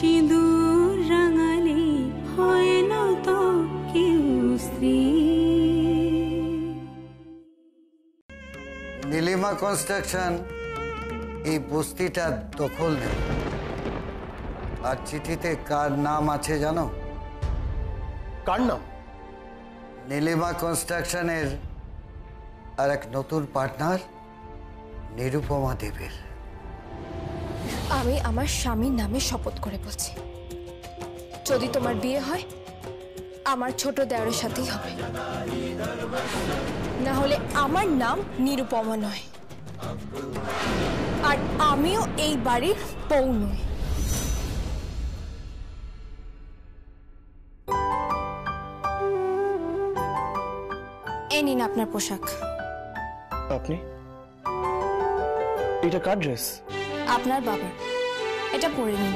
সিঁদুর রাঙালে হয় না তো কেউ স্ত্রী। নীলিমা কনস্ট্রাকশন এই বস্তিটা দখল নেই। আর চিঠিতে কার নাম আছে জানো? কার নাম? নীলিমা কনস্ট্রাকশনের আর এক নতুন পার্টনার নিরুপমা দেবের। আমি আমার স্বামীর নামে শপথ করে বলছি, যদি তোমার বিয়ে হয় আমার ছোট দেওরের সাথেই হবে, না হলে আমার নাম নিরুপমা নয়, আর আমিও এই বাড়ির বউ নই। এই নিন আপনার পোশাক। আপনি? এটা কার ড্রেস? আপনার বাবার। এটা পরে নিন,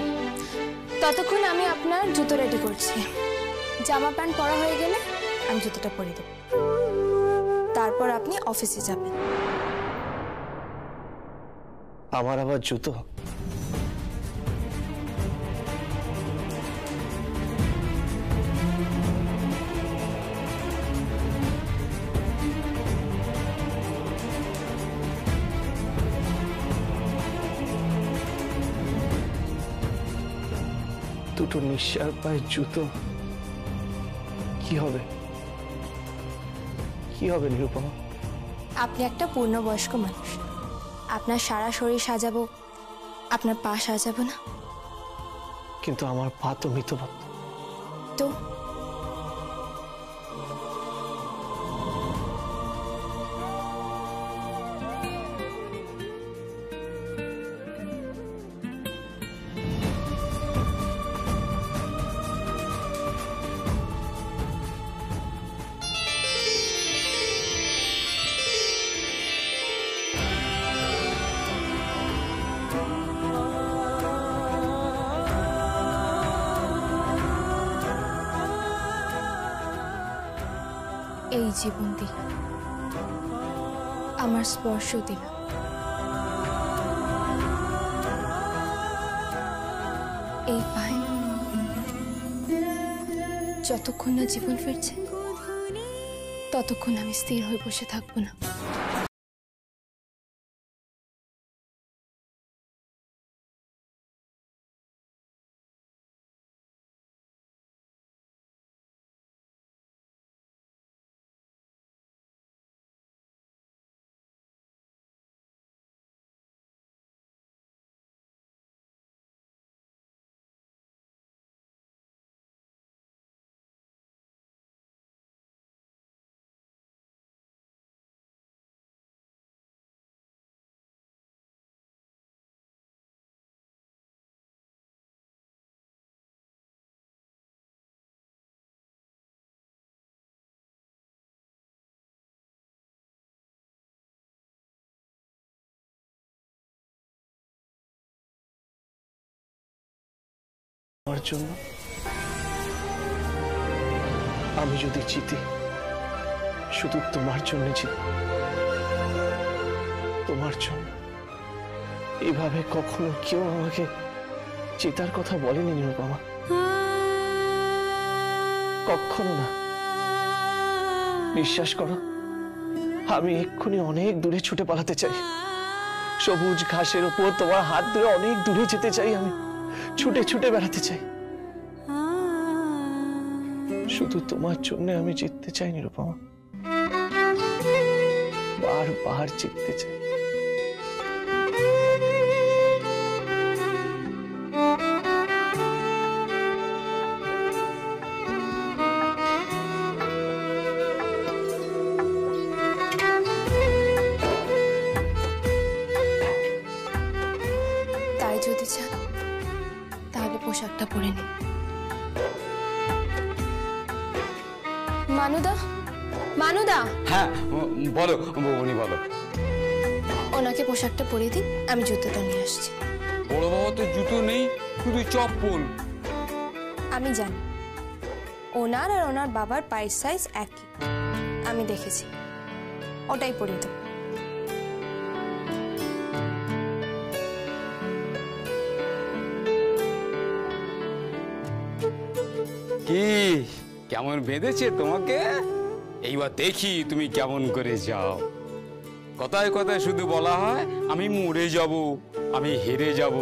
ততক্ষণ আমি আপনার জুতো রেডি করছি। জামা প্যান্ট পরা হয়ে গেলে আমি জুতোটা পরে দেব, তারপর আপনি অফিসে যাবেন। আমার আবার জুতো? দুটো নিঃশ্বাস পায়ের জুতো, কি হবে? কি হবে নিরুপমা? আপনি একটা পূর্ণবয়স্ক মানুষ, আপনার সারা শরীর সাজাবো, আপনার পা সাজাবো না? কিন্তু আমার পা তো মৃতবত্ত। তো এই জীবন দিল, আমার স্পর্শ দিল, এই পায়ে যতক্ষণ না জীবন ফিরছে ততক্ষণ আমি স্থির হয়ে বসে থাকবো না। আমার জন্য আমি যদি জিতি, শুধু তোমার জন্য জিতি, তোমার জন্য। এভাবে কখনো কেউ আমাকে জেতার কথা বলেনি নিরুপমা, কখনো না। বিশ্বাস করো, আমি এক্ষুনি অনেক দূরে ছুটে পালাতে চাই, সবুজ ঘাসের উপর তোমার হাত ধরে অনেক দূরে যেতে চাই, আমি ছুটে ছুটে বেড়াতে চাই। শুধু তোমার জন্য আমি জিততে চাই নিরুপমা, বারবার জিততে চাই। তাই যদি চান তাহলে পোশাকটা পরে নিন। মানুদা, মানুদা। হ্যাঁ বলো বৌমনি, বলো। ওনাকে পোশাকটা পরিয়ে দিন, আমি জুতোটা নিয়ে আসছি। বড় বাবা তো জুতো নেই, শুধু চপ্পল। আমি জানি ওনার আর ওনার বাবার পায়ের সাইজ একই, আমি দেখেছি, ওটাই পরিয়ে দেব। কি কেমন বেঁধেছে তোমাকে? এইবার দেখি তুমি কেমন করে যাও। কথায় কথায় শুধু বলা হয় আমি মরে যাব, আমি হেরে যাব।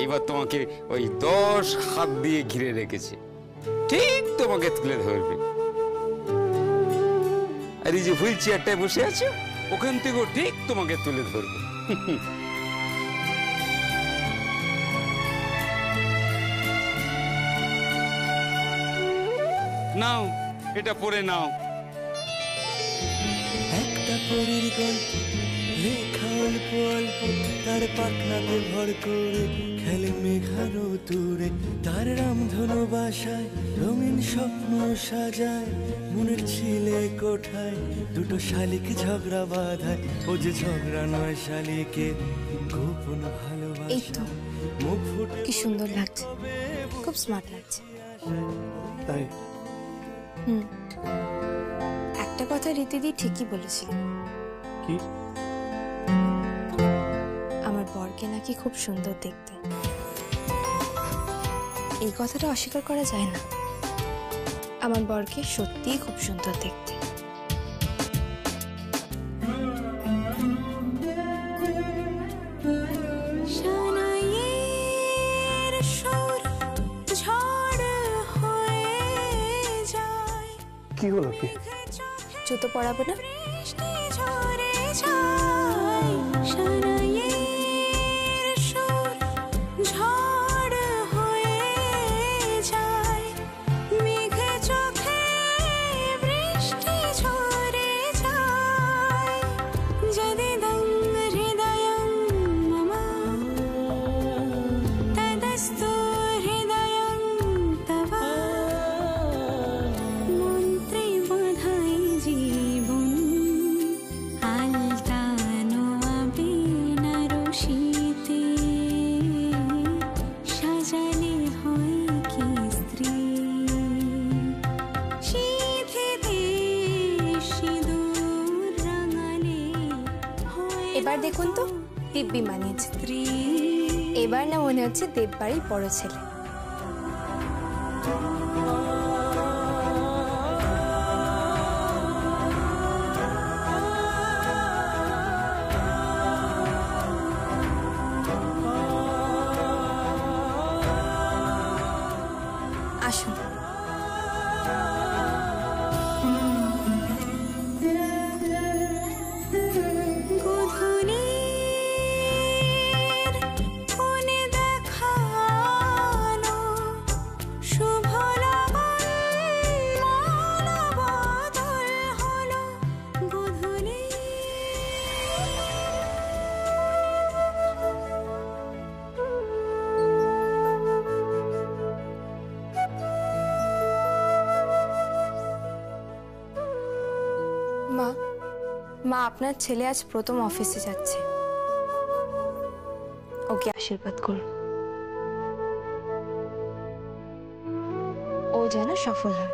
এইবার তোমাকে ওই 10 হাত দিয়ে ঘিরে রেখেছে, ঠিক তোমাকে তুলে ধরবে। আর এই যে হুইল চেয়ারটায় বসে আছো, ওখান থেকেও ঠিক তোমাকে তুলে ধরবে। নাও, এটা পড়ে নাও। একটা পরীর গল্প লেখা অল্প অল্প, তার পাখনাতে ভর করে খেলে মেঘার দূরে, তার রামধনু বাসায় রঙিন স্বপ্ন সাজায়, মনের ছিলে কোঠায় দুটো শালিক ঝগড়া বাঁধায়। ও যে ঝগড়া নয় শালিকে গোপন ভালোবাসা, মুখ ফুটে কি সুন্দর লাগছে, খুব স্মার্ট লাগছে। তাই একটা কথা রীতিদি ঠিকই বলেছিল। কি? আমার বরকে নাকি খুব সুন্দর দেখতে। এই কথাটা অস্বীকার করা যায় না। আমার বরকে সত্যিই খুব সুন্দর দেখতে। সানাইয়ের সুর ঝড় হয়ে যায়। কি হলো কি? জুতো পরাবো না? বৃষ্টি ঝরে যায়। সানাইয়ের সুর ঝড় হয়ে যায়। মেঘে চোখে বৃষ্টি ঝরে যায়। যদিদং হৃদয়ং মম তদস্তু হৃদয়ং তব। মন্ত্রে বাঁধাই জীবন আলতানো আবিনা রশিতে। সাজালে হয় কি স্ত্রী সিঁথিতে সিঁদুর রাঙালে হয় এবার দেখুন তো দিব্যি মানিয়েছে। স্ত্রী। এবার না মনে হচ্ছে দেববাড়ির বড় ছেলে। আসুন। গধূলির কোণে দেখানো শুভ লগন মনোবদল হলো। গধূলি মা, মা আপনার ছেলে আজ প্রথম অফিসে যাচ্ছে। ওকে আশীর্বাদ করুন, ও যেন সফল হয়।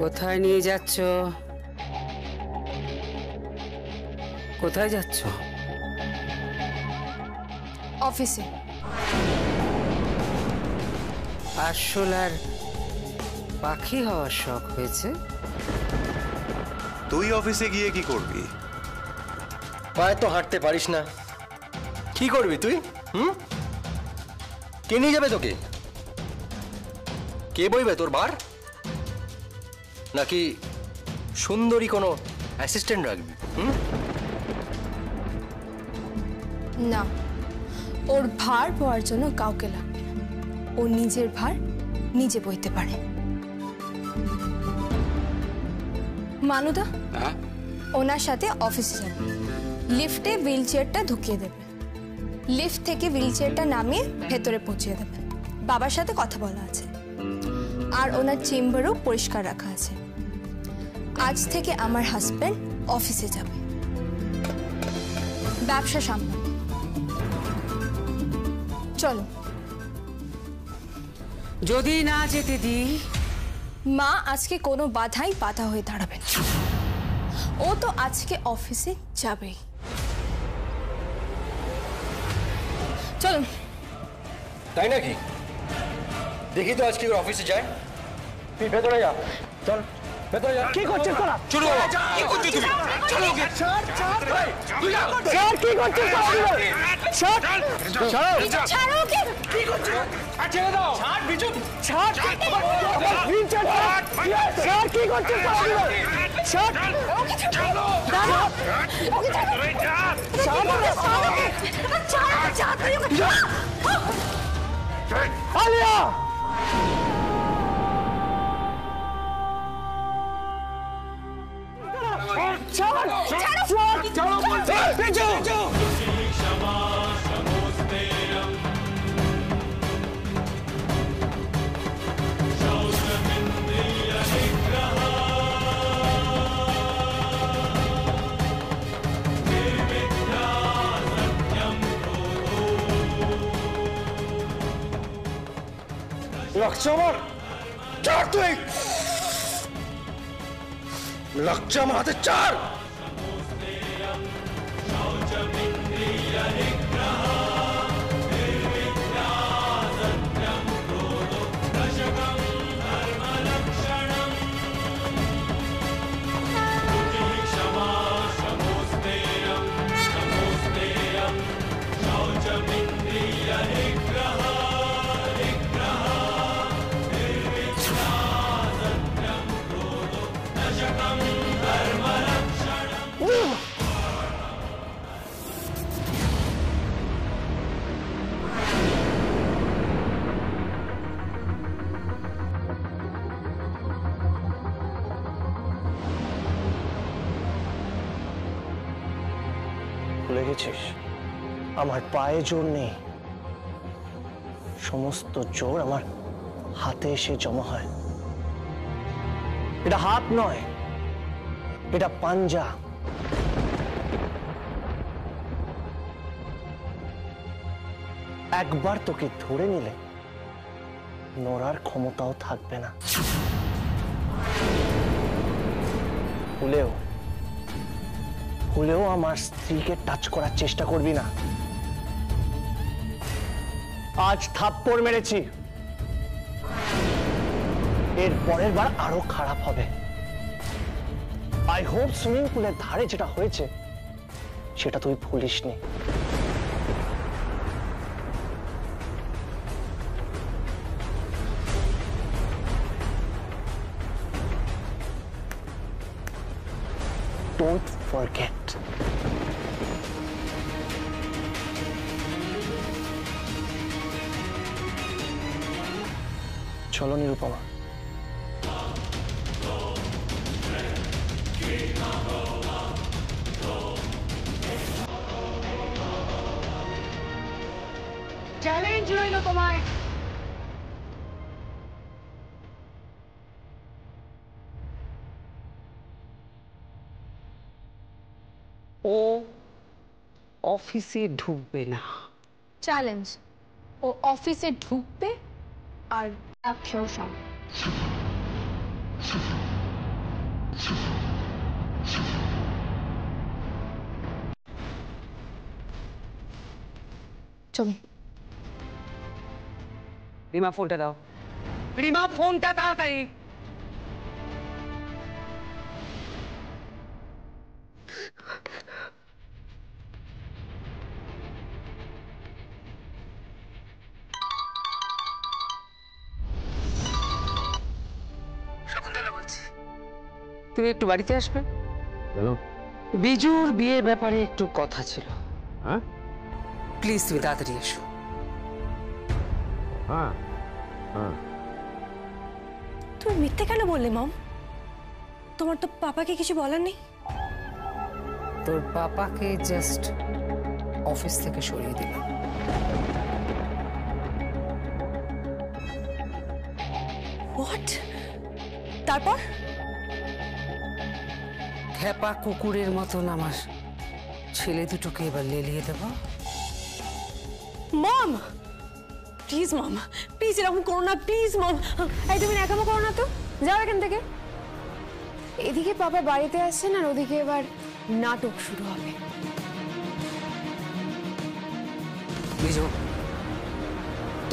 কোথায় নিয়ে যাচ্ছ? কোথায় যাচ্ছ? অফিসে। আরশোলার পাখি হওয়ার শখ হয়েছে? তুই অফিসে গিয়ে কি করবি? পায়ে তো হাঁটতে পারিস না, কি করবি তুই? কে নিয়ে যাবে তোকে? কে বইবে তোর বার? নাকি সুন্দরী কোনো অ্যাসিস্ট্যান্ট রাখবি? না, ওর ভার বওয়ার জন্য কাউকে লাগবে না। ও নিজের ভার নিজে বইতে পারে। মানুদা, হ্যাঁ, ওনার সাথে অফিসে যাবে। লিফটে হুইল চেয়ারটা ঢুকিয়ে দেবে। লিফট থেকে হুইল চেয়ারটা নামিয়ে ভেতরে পৌঁছিয়ে দেবেন। বাবার সাথে কথা বলা আছে, আর ওনার চেম্বারও পরিষ্কার রাখা আছে। আজ থেকে আমার হাজব্যান্ড অফিসে যাবে, ব্যবসা সামলাবে। চলো। যদি না যেতে দিই, মা আজকে কোনো বাধাই বাধা হয়ে দাঁড়াবে না। ও তো আজকে অফিসে যাবেই। চলুন। তাই নাকি? দেখি তো আজকে অফিসে যায়। তুই ভেতরে যা, চল ভেতরে যা। কি করছিস তোরা? চলো কি করছো তুমি? চলো ওকে। ছাড় কি করছিস তোরা? ছাড়ো ওকে। কি করছো? ছেড়ে দাও। ছাড় বিজু। ছাড় আমার হুইল চেয়ার ছাড় কি করছিস তোরা? ছাড় চলো। দাঁড়া আলিয়া লাগছে আমার, চার তুই লাগছে আমার হাতে, চার। ভুলে গেছিস আমার পায়ে জোর নেই, সমস্ত জোর আমার হাতে এসে জমা হয়। এটা হাত নয়, এটা পাঞ্জা। একবার তোকে ধরে নিলে নড়ার ক্ষমতাও থাকবে না। ভুলেও আমার স্ত্রীকে টাচ করার চেষ্টা করবি না। আজ থাপ্পড় মেরেছি, এর পরের বার আরো খারাপ হবে। আই হোপ সুইমিং পুলের ধারে যেটা হয়েছে সেটা তুই ভুলিসনি। Don't forget. চলো নিরুপমা। চ্যালেঞ্জ রইল তোমায়। ও অফিসে ঢুকবে না। চ্যালেঞ্জ, ও অফিসে ঢুকবে আর ব্যবসাও সামলাবে। চলুন। রিমা ফোনটা দাও, রিমা ফোনটা তাড়াতাড়ি। তুমি একটু বাড়িতে আসবে? বিজুর বিয়ের ব্যাপারে একটু কথা ছিল। হ্যাঁ প্লিজ তুমি তাড়াতাড়ি এসো। হ্যাঁ হ্যাঁ। তুমি মিথ্যে কেন বললে মম? তোমার তো পাপাকে কিছু বলার নেই? তোর পাপাকে জাস্ট অফিস থেকে সরিয়ে দিলাম। হোয়াট? তারপর? খেপা কুকুরের মতন আমার ছেলে দুটোকে এবার লেলিয়ে দেব। মম, প্লিজ মম, প্লিজ এরকম করো না, প্লিজ মম। এই তুমি একামো করো না তো, যাও এখান থেকে। এদিকে বাবা বাড়িতে আসছেন আর ওদিকে এবার নাটক শুরু হবে। বিজু,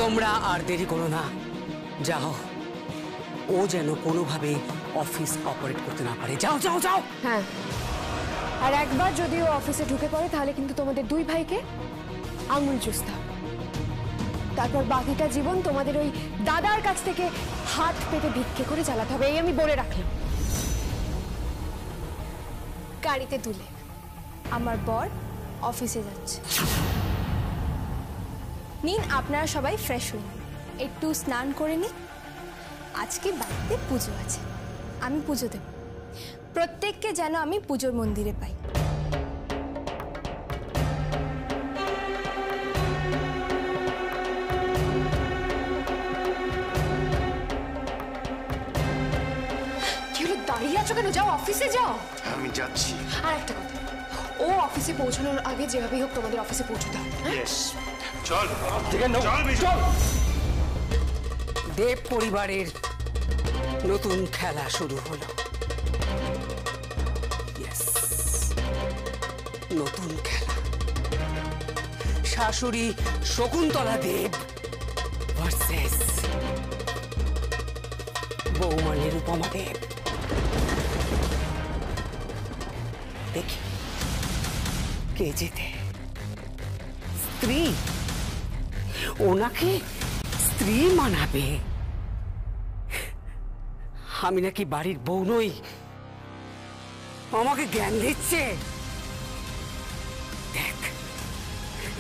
তোমরা আর দেরি করো না, যাও। ও যেন কোনোভাবে অফিস অপারেট করতে না পারে। যাও যাও যাও। হ্যাঁ, আর একবার যদি ও অফিসে ঢুকে পড়ে তাহলে কিন্তু তোমাদের দুই ভাইকে আঙুল চুষতে হবে। তারপর বাকিটা জীবন তোমাদের ওই দাদার কাছ থেকে হাত পেতে ভিক্ষে করে চালাতে হবে, এই আমি বলে রাখলাম। গাড়িতে তুলে আমার বর অফিসে যাচ্ছে। নিন, আপনারা সবাই ফ্রেশ হন, একটু স্নান করে নিন। আজকে বাড়িতে পুজো আছে, আমি পুজো দেব। প্রত্যেককে যেন আমি পুজোর মন্দিরে পাই। কি হলো, দাঁড়িয়ে আছো কেন? যাও, অফিসে যাও। আমি যাচ্ছি। আর একটা কথা, ও অফিসে পৌঁছানোর আগে যেভাবেই হোক তোমাদের অফিসে পৌঁছতে হবে। চল চল। দেব পরিবারের নতুন খেলা শুরু হলো। Yes, নতুন খেলা। শাশুড়ি শকুন্তলা দেব ভার্সেস বৌমা নিরুপমা দেব। দেখি কে জিতে। স্ত্রী ওনাকে স্ত্রী মানাবে, আমি নাকি বাড়ির বউ নই, আমাকে জ্ঞান দিচ্ছে। দেখ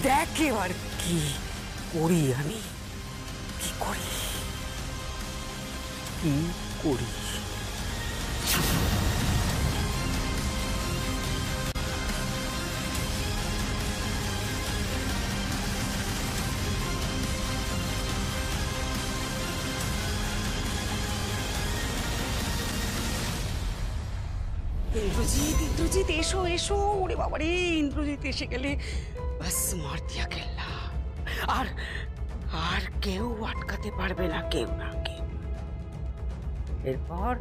দেখ এবার কি করি আমি, কি করি কি করি। ইন্দ্রজিৎ, ইন্দ্রজিৎ এসো এসো। ওরে বাবা রে, ইন্দ্রজিৎ এসে গেলে বাস মার দিয়া কেল্লা। আর আর কেউ আটকাতে পারবে না, কেউ না কেউ। এরপর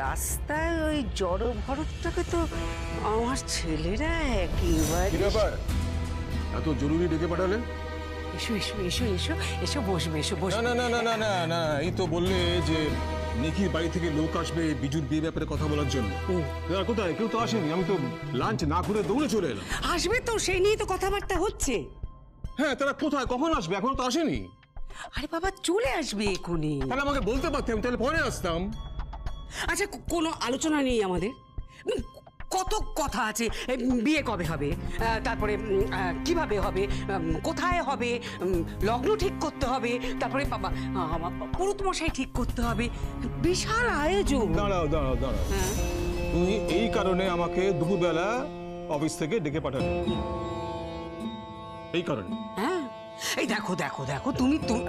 রাস্তায় ওই জড় ভরতটাকে তো আমার ছেলেরা একেবারে। এত জরুরি ডেকে পাঠালেন? এসো এসো এসো এসো এসো, বসবে, এসো বসবে। না না না না না না, এই তো বললে যে নিখির বাড়ি থেকে লোক আসবে বিজুর বিয়ে ব্যাপারে কথা বলার জন্য। কোথায়? কেউ তো আসেনি, আমি তো লাঞ্চ না করে দৌড়ে চলে এলাম। আসবে তো, সেই নিয়ে তো কথাবার্তা হচ্ছে। হ্যাঁ, তারা কোথায়, কখন আসবে? এখনো তো আসেনি। আরে বাবা, চলে আসবে এখনই। তাহলে আমাকে বলতে পারতাম, তাহলে পরে আসতাম। আচ্ছা, কোনো আলোচনা নেই আমাদের? কত কথা আছে। বিয়ে কবে হবে, তারপরে কিভাবে হবে, কোথায় হবে, লগ্ন ঠিক করতে হবে, তারপরে পুরোহিত মশাই ঠিক করতে হবে, বিশাল আয়োজন। দাঁড়াও দাঁড়াও দাঁড়াও, তুমি এই কারণে আমাকে দুপুরবেলা অফিস থেকে ডেকে পাঠালে? এই কারণে? হ্যাঁ, এই দেখো দেখো দেখো,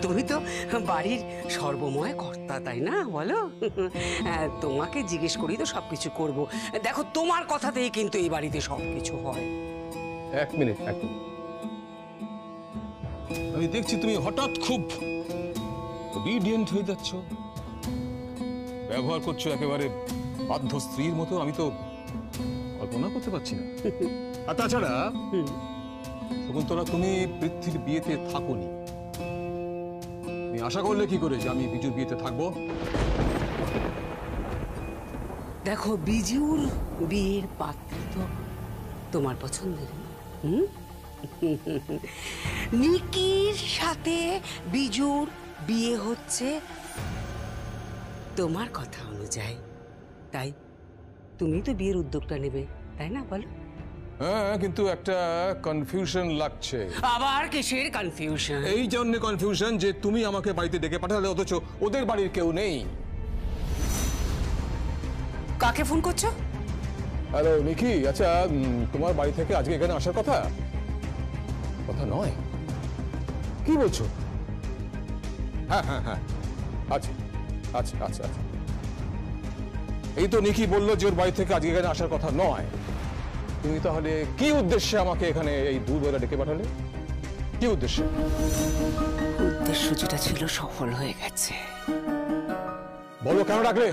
তুমি তো বাড়ির সর্বময় কর্তা, তাই না? বলো, তোমাকে জিজ্ঞেস করি তো সবকিছু করব। দেখো, তোমার কথাতেই কিন্তু এই বাড়িতে সবকিছু হয়। এক মিনিট। আমি দেখছি তুমি হঠাৎ খুব ওবিডিয়েন্ট হয়ে যাচ্ছ, ব্যবহার করছো একেবারে বাধ্য স্ত্রীর মতো। আমি তো কল্পনা করতে পারছি না। আর তাছাড়া শকুন্তলা, তুমি পৃথ্বীর বিয়েতে থাকোনি, তুমি আশা করলে কি করে যে আমি বিজুর বিয়েতে থাকবো? দেখো, বিজুর বিয়ের পাত্র তো তোমার পছন্দের। নিকির সাথে বিজুর বিয়ে হচ্ছে তোমার কথা অনুযায়ী, তাই তুমি তো বিয়ের উদ্যোগটা নেবে, তাই না? বলো। হ্যাঁ, কিন্তু একটা কনফিউশন লাগছে। আবার কিসের কনফিউশন? এই জন্য কনফিউশন যে তুমি আমাকে বাড়িতে ডেকে পাঠালে, অথচ ওদের বাড়ির কেউ নেই। কাকে ফোন করছো? হ্যালো নিকি, আচ্ছা তোমার বাড়ি থেকে আজকে এখানে আসার কথা, কথা নয়। কি বলছো? হ্যাঁ হ্যাঁ হ্যাঁ, আছে আছে আছে আছে। এই তো নিকি বললো যে ওর বাড়ি থেকে আজকে এখানে আসার কথা নয়। তুমি তাহলে কি উদ্দেশ্যে আমাকে এখানে এই দুবেলা ডেকে পাঠালে? কি উদ্দেশ্যে? উদ্দেশ্য যেটা ছিল সফল হয়ে গেছে। বলো কেন ডাকলে?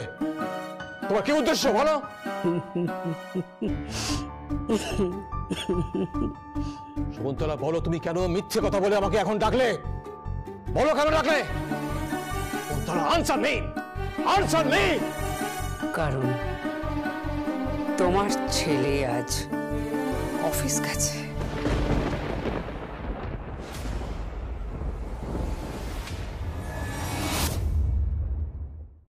তোমার কি উদ্দেশ্য বলো? শকুন্তলা বলো, তুমি কেন মিথ্যে কথা বলে আমাকে এখন ডাকলে? বলো কেন ডাকলে? Shakuntala, answer me, answer me. কারণ তোমার ছেলে আজ অফিস গেছে।